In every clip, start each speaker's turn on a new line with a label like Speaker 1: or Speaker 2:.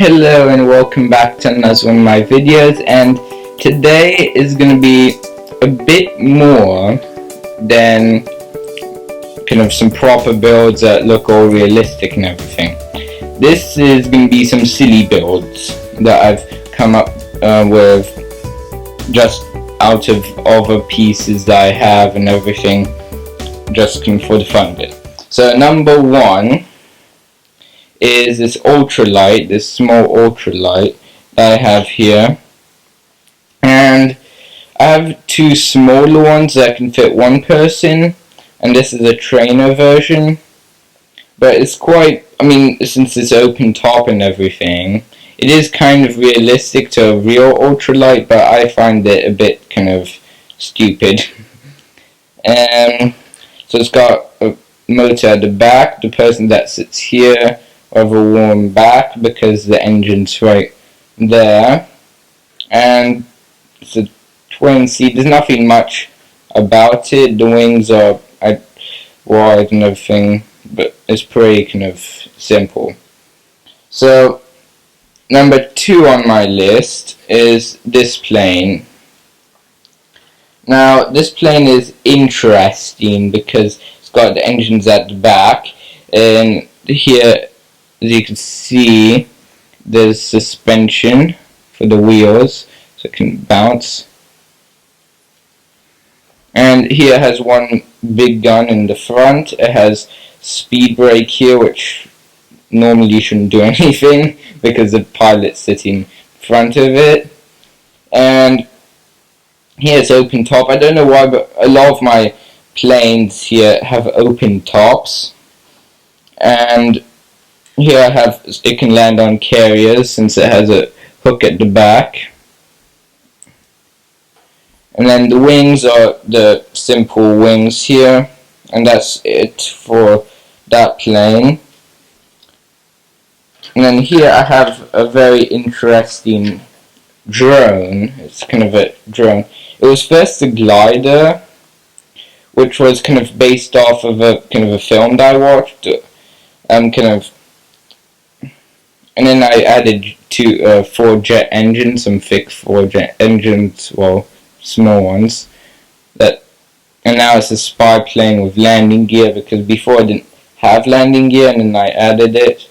Speaker 1: Hello and welcome back to another one of my videos, and today is going to be a bit more than kind of some proper builds that look all realistic and everything. This is going to be some silly builds that I've come up with just out of other pieces that I have and everything, just for the fun of it. So number one is this ultralight, this small ultralight that I have here, and I have two smaller ones that can fit one person, and this is a trainer version, but it's quite, since it's open top and everything, it is kind of realistic to a real ultralight, but I find it a bit kind of stupid. So it's got a motor at the back. The person that sits here of a warm back because the engine's right there, and it's a twin seat. There's nothing much about it. The wings are wide and everything, but it's pretty kind of simple. So number two on my list is this plane. Now this plane is interesting because it's got the engines at the back, and here, as you can see, there's suspension for the wheels, so it can bounce. And here it has one big gun in the front. It has speed brake here, which normally shouldn't do anything because the pilot's sitting in front of it. And here it's open top. I don't know why, but a lot of my planes here have open tops. And here I have, it can land on carriers since it has a hook at the back. And then the wings are the simple wings here, and that's it for that plane. And then here I have a very interesting drone. It's kind of a drone. It was first a glider, which was kind of based off of a kind of a film that I watched. And then I added four jet engines, some fixed four jet engines, well, small ones. And now it's a spy plane with landing gear, because before I didn't have landing gear, and then I added it.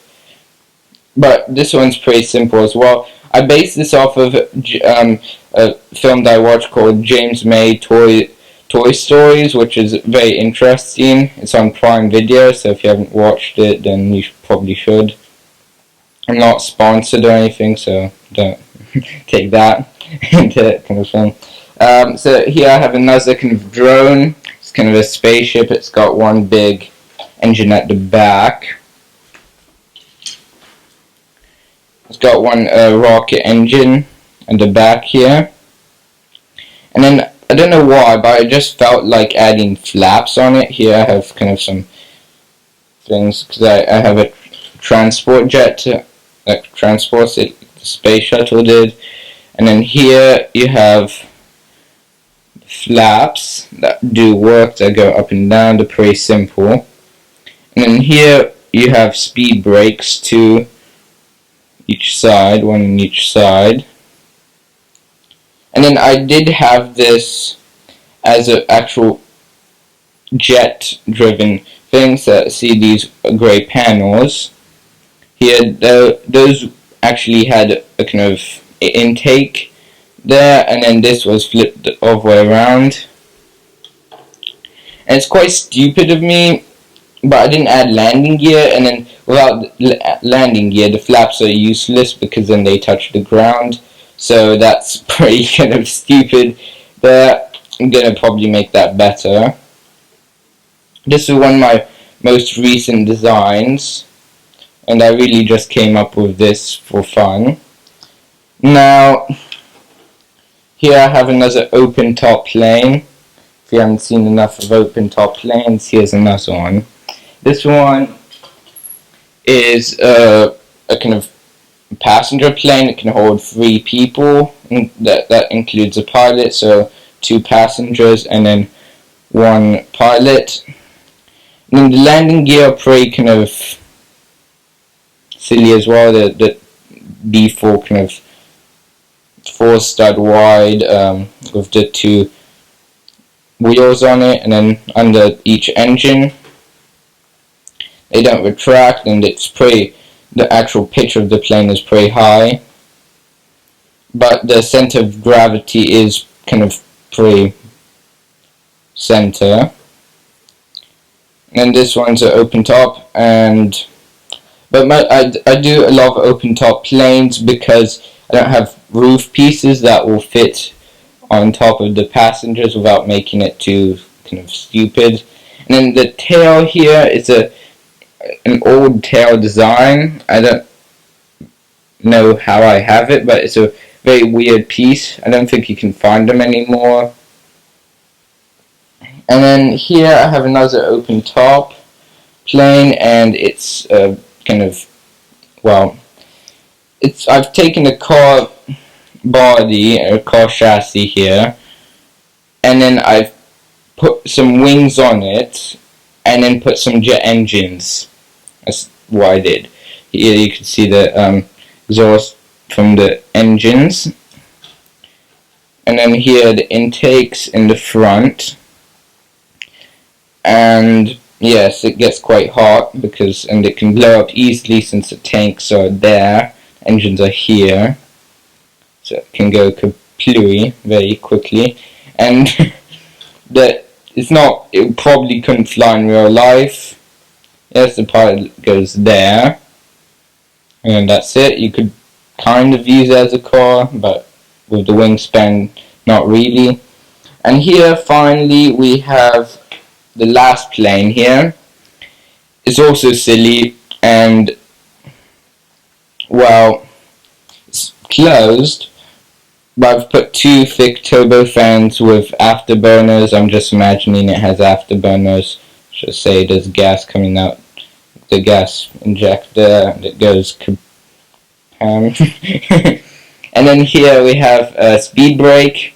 Speaker 1: But this one's pretty simple as well. I based this off of a film that I watched called James May Toy Stories, which is very interesting. It's on Prime Video, so if you haven't watched it, then you probably should. I'm not sponsored or anything, so don't take that into kind of thing. So here I have another kind of drone. It's kind of a spaceship. It's got one big engine at the back. It's got one rocket engine at the back here. And then, I don't know why, but I just felt like adding flaps on it. Here I have kind of some things, because I have a transport jet that transports it, the space shuttle did. And then here you have flaps that do work, that go up and down. They're pretty simple. And then here you have speed brakes, two each side, one on each side. And then I did have this as an actual jet driven thing. So see these grey panels here, those actually had a kind of intake there, and then this was flipped all the way around. And it's quite stupid of me, but I didn't add landing gear, and then without landing gear the flaps are useless because then they touch the ground. So that's pretty kind of stupid, but I'm gonna probably make that better. This is one of my most recent designs, and I really just came up with this for fun. Now, here I have another open top plane. If you haven't seen enough of open top planes, here's another one. This one is a kind of passenger plane. It can hold 3 people. That includes a pilot, so 2 passengers and then 1 pilot. And then the landing gear are pretty kind of silly as well. The B4 kind of 4-stud wide with the 2 wheels on it, and then under each engine they don't retract, and it's pretty, the actual pitch of the plane is pretty high, but the center of gravity is kind of pretty center. And this one's an open top, but I do a lot of open top planes because I don't have roof pieces that will fit on top of the passengers without making it too kind of stupid. And then the tail here is an old tail design. I don't know how I have it, but it's a very weird piece. I don't think you can find them anymore. And then here I have another open top plane, and it's kind of, well, I've taken a car body, a car chassis here, and then I've put some wings on it, and then put some jet engines. That's what I did. Here you can see the exhaust from the engines, and then here the intakes in the front. And yes, it gets quite hot and it can blow up easily since the tanks are there, engines are here, so it can go kaplooey very quickly. And it probably couldn't fly in real life. Yes, the pilot goes there, and that's it. You could kind of use it as a car, but with the wingspan, not really. And here finally we have the last plane here. It's also silly, and well, it's closed, but I've put 2 thick turbofans with afterburners. I'm just imagining it has afterburners. Should say there's gas coming out the gas injector, and it goes and then here we have a speed brake,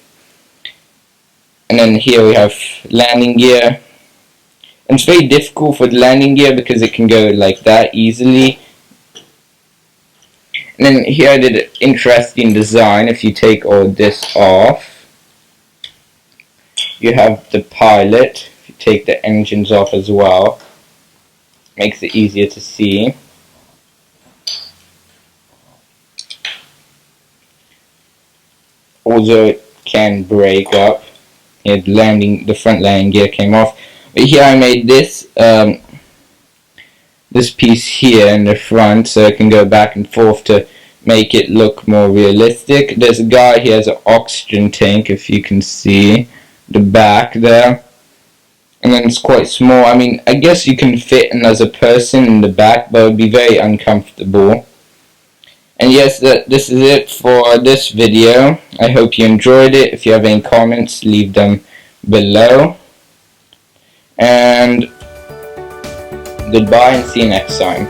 Speaker 1: and then here we have landing gear. And it's very difficult for the landing gear because it can go like that easily. And then here I did an interesting design. If you take all this off, you have the pilot. If you take the engines off as well, makes it easier to see. Although it can break up. Here the front landing gear came off. But here I made this this piece here in the front, so it can go back and forth to make it look more realistic. There's a guy, he has an oxygen tank, if you can see the back there. And then it's quite small. I mean, I guess you can fit another person in the back, but it would be very uncomfortable. And yes, this is it for this video. I hope you enjoyed it. If you have any comments, leave them below. And goodbye, and see you next time.